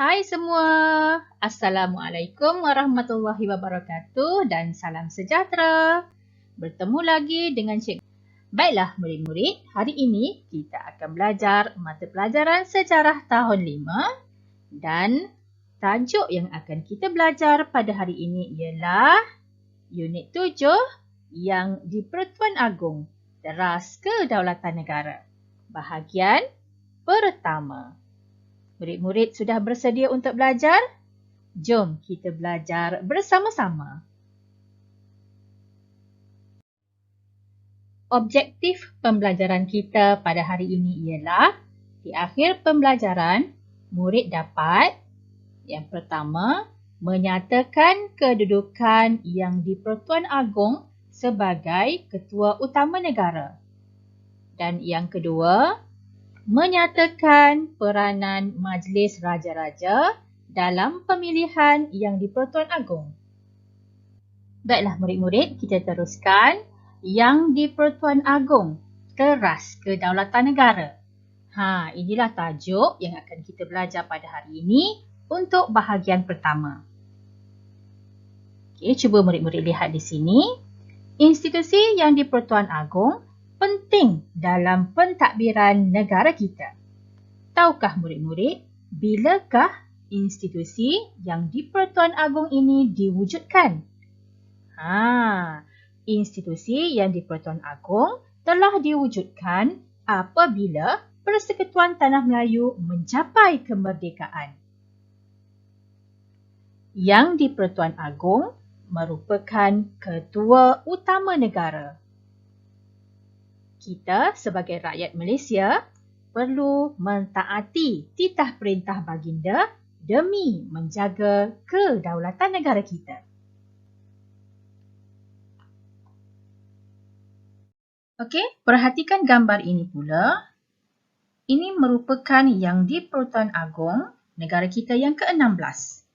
Hai semua, Assalamualaikum warahmatullahi wabarakatuh dan salam sejahtera. Bertemu lagi dengan Cikgu. Baiklah murid-murid, hari ini kita akan belajar mata pelajaran sejarah tahun 5 dan tajuk yang akan kita belajar pada hari ini ialah Unit 7 yang di Pertuan Agong, Teras Kedaulatan Negara. Bahagian pertama. Murid-murid sudah bersedia untuk belajar? Jom kita belajar bersama-sama. Objektif pembelajaran kita pada hari ini ialah di akhir pembelajaran, murid dapat yang pertama, menyatakan kedudukan Yang di-Pertuan Agong sebagai Ketua Utama Negara. Dan yang kedua, menyatakan peranan Majlis Raja-Raja dalam pemilihan Yang di-Pertuan Agong. Baiklah murid-murid, kita teruskan. Yang di-Pertuan Agong, Teras Kedaulatan Negara. Inilah tajuk yang akan kita belajar pada hari ini untuk bahagian pertama. Okey, cuba murid-murid lihat di sini. Institusi Yang di-Pertuan Agong penting dalam pentadbiran negara kita. Tahukah murid-murid, bilakah institusi Yang di-Pertuan Agong ini diwujudkan? Institusi Yang di-Pertuan Agong telah diwujudkan apabila Persekutuan Tanah Melayu mencapai kemerdekaan. Yang di-Pertuan Agong merupakan Ketua Utama Negara. Kita sebagai rakyat Malaysia perlu mentaati titah perintah baginda demi menjaga kedaulatan negara kita. Okey, perhatikan gambar ini pula. Ini merupakan Yang di-Pertuan Agong negara kita yang ke-16.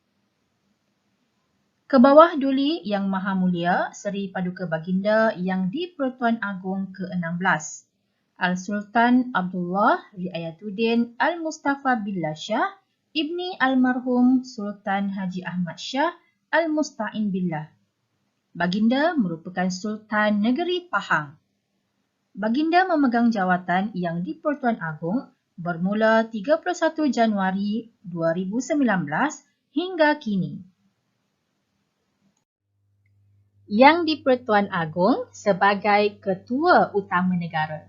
Ke bawah duli Yang Maha Mulia Seri Paduka Baginda Yang di-Pertuan Agong ke-16, Al-Sultan Abdullah Riayatuddin Al-Mustafa Billah Shah Ibni Almarhum Sultan Haji Ahmad Shah Al-Musta'in Billah. Baginda merupakan Sultan Negeri Pahang. Baginda memegang jawatan Yang di-Pertuan Agong bermula 31 Januari 2019 hingga kini. Yang di-Pertuan Agong sebagai Ketua Utama Negara.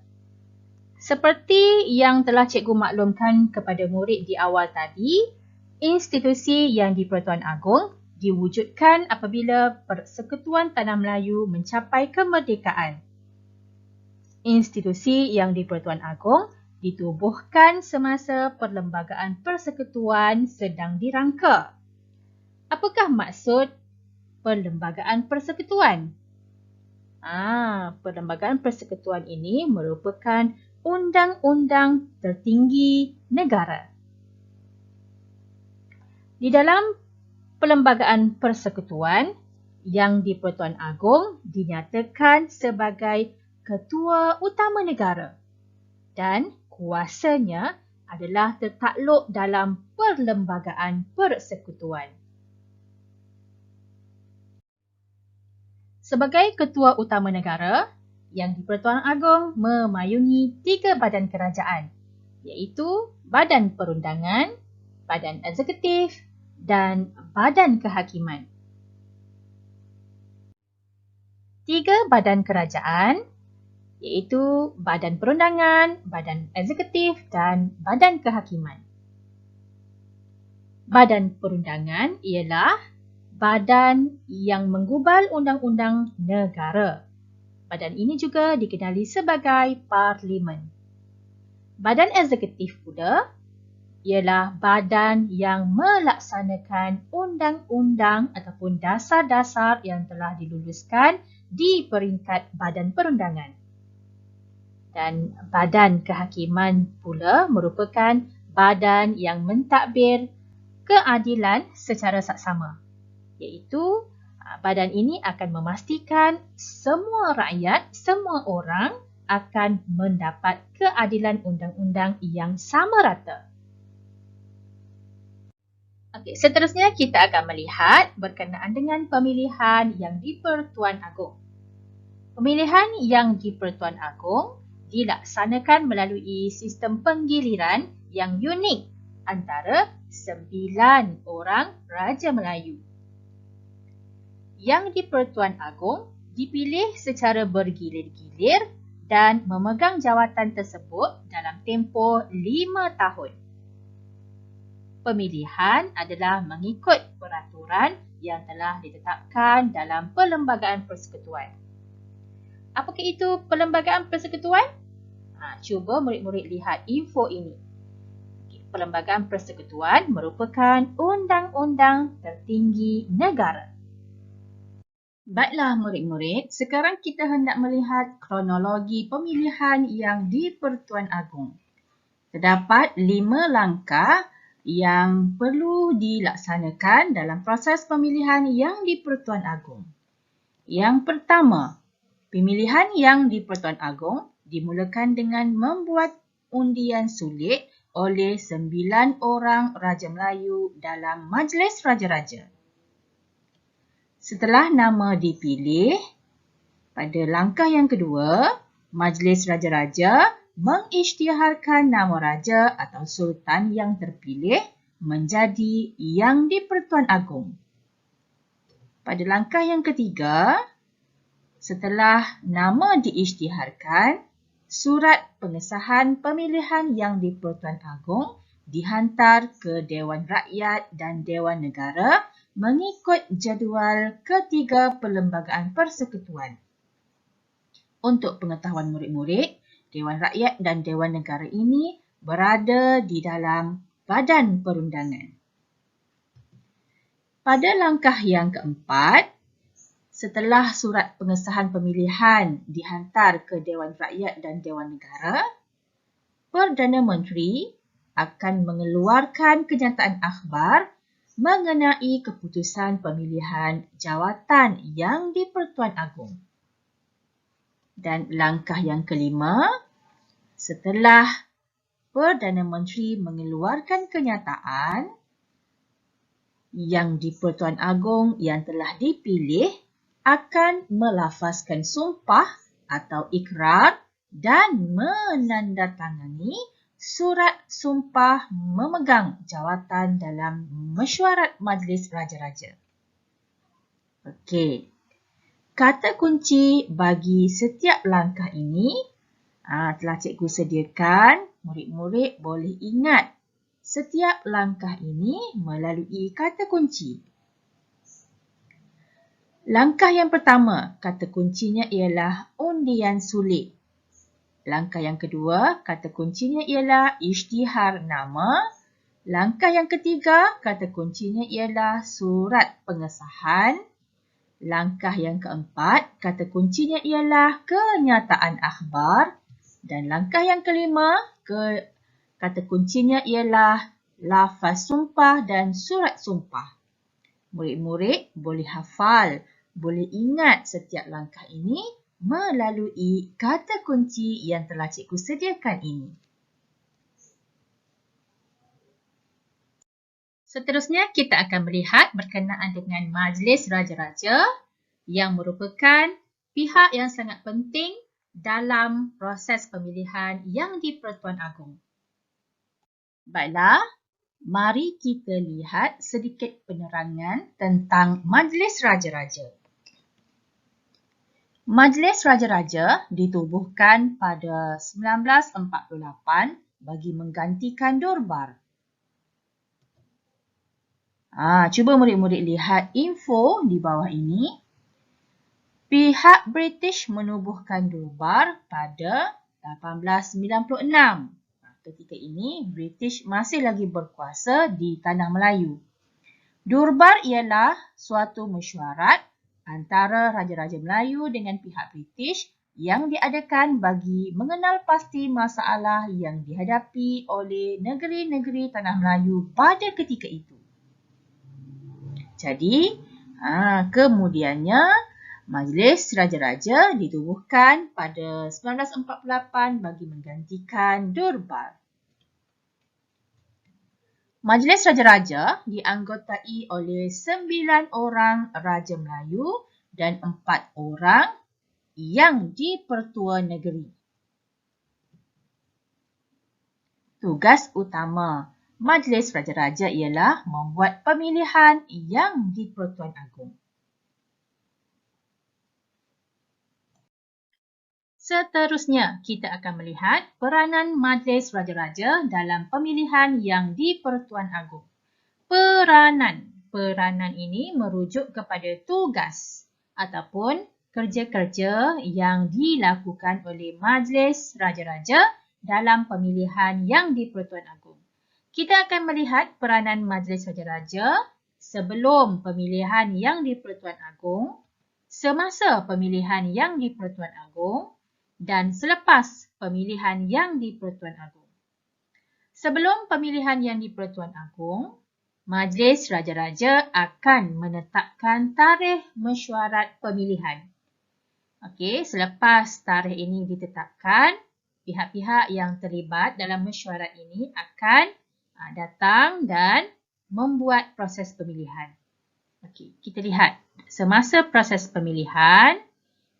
Seperti yang telah cikgu maklumkan kepada murid di awal tadi, institusi Yang di-Pertuan Agong diwujudkan apabila Persekutuan Tanah Melayu mencapai kemerdekaan. Institusi Yang di-Pertuan Agong ditubuhkan semasa Perlembagaan Persekutuan sedang dirangka. Apakah maksud Perlembagaan Persekutuan? Perlembagaan Persekutuan ini merupakan undang-undang tertinggi negara. Di dalam Perlembagaan Persekutuan, Yang di-Pertuan Agong dinyatakan sebagai Ketua Utama Negara dan kuasanya adalah tertakluk dalam Perlembagaan Persekutuan. Sebagai Ketua Utama Negara, Yang di-Pertuan Agong memayungi 3 badan kerajaan, iaitu Badan Perundangan, Badan Eksekutif dan Badan Kehakiman. 3 badan kerajaan iaitu Badan Perundangan, Badan Eksekutif dan Badan Kehakiman. Badan Perundangan ialah badan yang menggubal undang-undang negara. Badan ini juga dikenali sebagai Parlimen. Badan Eksekutif pula ialah badan yang melaksanakan undang-undang ataupun dasar-dasar yang telah diluluskan di peringkat Badan Perundangan. Dan Badan Kehakiman pula merupakan badan yang mentadbir keadilan secara saksama, iaitu badan ini akan memastikan semua rakyat, semua orang akan mendapat keadilan undang-undang yang sama rata. Okey, seterusnya kita akan melihat berkenaan dengan pemilihan yang di-Pertuan Agong. Pemilihan yang di-Pertuan Agong dilaksanakan melalui sistem penggiliran yang unik antara 9 orang Raja Melayu. Yang di-Pertuan Agong dipilih secara bergilir-gilir dan memegang jawatan tersebut dalam tempoh 5 tahun. Pemilihan adalah mengikut peraturan yang telah ditetapkan dalam Perlembagaan Persekutuan. Apakah itu Perlembagaan Persekutuan? Cuba murid-murid lihat info ini. Perlembagaan Persekutuan merupakan undang-undang tertinggi negara. Baiklah murid-murid, sekarang kita hendak melihat kronologi pemilihan yang di-Pertuan Agong. Terdapat 5 langkah yang perlu dilaksanakan dalam proses pemilihan yang di-Pertuan Agong. Yang pertama, pemilihan yang di-Pertuan Agong dimulakan dengan membuat undian sulit oleh 9 orang Raja Melayu dalam Majlis Raja-Raja. Setelah nama dipilih, pada langkah yang kedua, Majlis Raja-Raja mengisytiharkan nama raja atau sultan yang terpilih menjadi yang di-Pertuan Agong. Pada langkah yang ketiga, setelah nama diisytiharkan, surat pengesahan pemilihan yang di-Pertuan Agong dihantar ke Dewan Rakyat dan Dewan Negara mengikut jadual ketiga Perlembagaan Persekutuan. Untuk pengetahuan murid-murid, Dewan Rakyat dan Dewan Negara ini berada di dalam Badan Perundangan. Pada langkah yang keempat, setelah surat pengesahan pemilihan dihantar ke Dewan Rakyat dan Dewan Negara, Perdana Menteri akan mengeluarkan kenyataan akhbar mengenai keputusan pemilihan jawatan yang di-Pertuan Agong. Dan langkah yang kelima, setelah Perdana Menteri mengeluarkan kenyataan, yang di-Pertuan Agong yang telah dipilih akan melafazkan sumpah atau ikrar dan menandatangani surat sumpah memegang jawatan dalam mesyuarat Majlis Raja-Raja. Okey. Kata kunci bagi setiap langkah ini telah cikgu sediakan. Murid-murid boleh ingat setiap langkah ini melalui kata kunci. Langkah yang pertama, kata kuncinya ialah undian sulit. Langkah yang kedua, kata kuncinya ialah isytihar nama. Langkah yang ketiga, kata kuncinya ialah surat pengesahan. Langkah yang keempat, kata kuncinya ialah kenyataan akhbar. Dan langkah yang kelima, kata kuncinya ialah lafaz sumpah dan surat sumpah. Murid-murid boleh hafal, boleh ingat setiap langkah ini melalui kata kunci yang telah cikgu sediakan ini. Seterusnya kita akan melihat berkenaan dengan Majlis Raja-Raja yang merupakan pihak yang sangat penting dalam proses pemilihan yang di-Pertuan Agong. Baiklah, mari kita lihat sedikit penerangan tentang Majlis Raja-Raja. Majlis Raja-Raja ditubuhkan pada 1948 bagi menggantikan Durbar. Cuba murid-murid lihat info di bawah ini. Pihak British menubuhkan Durbar pada 1896. Ketika ini, British masih lagi berkuasa di Tanah Melayu. Durbar ialah suatu mesyuarat antara Raja-Raja Melayu dengan pihak British yang diadakan bagi mengenal pasti masalah yang dihadapi oleh negeri-negeri Tanah Melayu pada ketika itu. Jadi, kemudiannya Majlis Raja-Raja ditubuhkan pada 1948 bagi menggantikan Durbar. Majlis Raja-Raja dianggotai oleh 9 orang Raja Melayu dan 4 orang yang di-Pertua Negeri. Tugas utama Majlis Raja-Raja ialah membuat pemilihan yang di-Pertuan Agong. Seterusnya, kita akan melihat peranan Majlis Raja-Raja dalam pemilihan yang di-Pertuan Agong. Peranan ini merujuk kepada tugas ataupun kerja-kerja yang dilakukan oleh Majlis Raja-Raja dalam pemilihan yang di-Pertuan Agong. Kita akan melihat peranan Majlis Raja-Raja sebelum pemilihan yang di-Pertuan Agong, semasa pemilihan yang di-Pertuan Agong dan selepas pemilihan yang di-Pertuan Agong. Sebelum pemilihan yang di-Pertuan Agong, Majlis Raja-Raja akan menetapkan tarikh mesyuarat pemilihan. Okey, selepas tarikh ini ditetapkan, pihak-pihak yang terlibat dalam mesyuarat ini akan datang dan membuat proses pemilihan. Okey, kita lihat. Semasa proses pemilihan,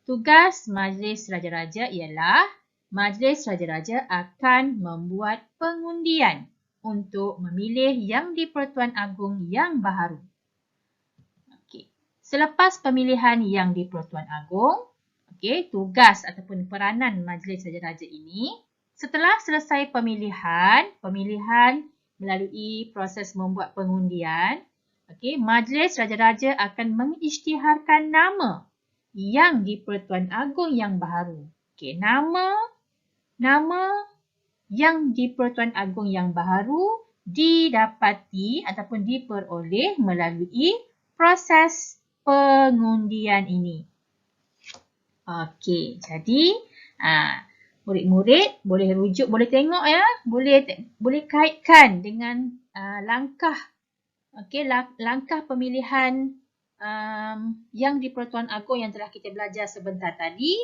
tugas Majlis Raja-Raja ialah Majlis Raja-Raja akan membuat pengundian untuk memilih yang di-Pertuan Agong yang baharu. Okey, selepas pemilihan yang di-Pertuan Agong, okey, tugas ataupun peranan Majlis Raja-Raja ini, setelah selesai pemilihan melalui proses membuat pengundian, okey, Majlis Raja-Raja akan mengisytiharkan nama yang di-Pertuan Agong yang baharu. Okey, nama yang di-Pertuan Agong yang baharu didapati ataupun diperoleh melalui proses pengundian ini. Okey, jadi murid-murid boleh rujuk, boleh tengok ya, boleh kaitkan dengan langkah pemilihan yang di-Pertuan Agong yang telah kita belajar sebentar tadi.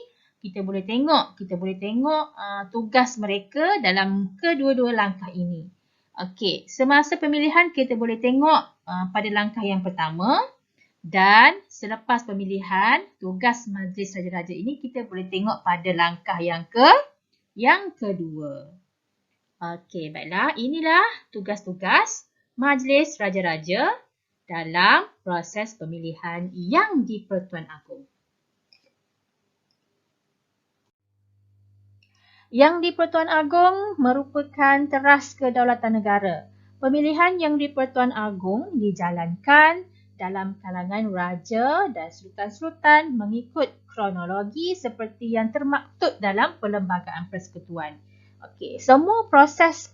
Kita boleh tengok tugas mereka dalam kedua-dua langkah ini. Okey, semasa pemilihan kita boleh tengok pada langkah yang pertama. Dan selepas pemilihan, tugas Majlis Raja-Raja ini kita boleh tengok pada langkah yang kedua. Okey, baiklah. Inilah tugas-tugas Majlis Raja-Raja dalam proses pemilihan yang di-Pertuan Agong. Yang di-Pertuan Agong merupakan teras kedaulatan negara. Pemilihan yang di-Pertuan Agong dijalankan dalam kalangan raja dan sultan-sultan mengikut kronologi seperti yang termaktub dalam Perlembagaan Persekutuan. Okey, semua proses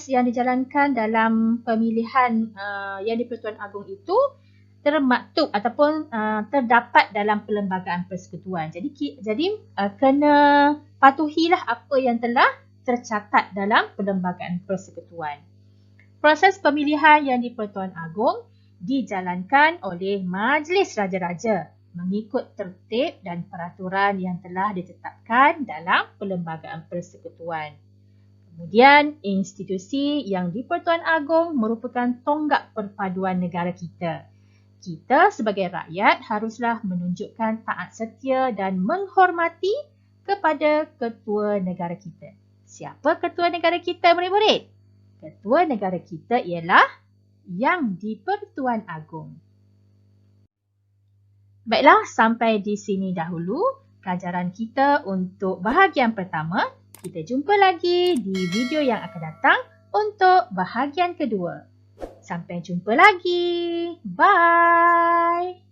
yang dijalankan dalam pemilihan yang di-Pertuan Agong itu termaktub ataupun terdapat dalam Perlembagaan Persekutuan. Jadi kena patuhilah apa yang telah tercatat dalam Perlembagaan Persekutuan. Proses pemilihan yang di-Pertuan Agong dijalankan oleh Majlis Raja-Raja mengikut tertib dan peraturan yang telah ditetapkan dalam Perlembagaan Persekutuan. Kemudian, institusi yang di-Pertuan Agong merupakan tonggak perpaduan negara kita. Kita sebagai rakyat haruslah menunjukkan taat setia dan menghormati kepada ketua negara kita. Siapa ketua negara kita, murid-murid? Ketua negara kita ialah yang di-Pertuan Agong. Baiklah, sampai di sini dahulu pelajaran kita untuk bahagian pertama. Kita jumpa lagi di video yang akan datang untuk bahagian kedua. Sampai jumpa lagi. Bye.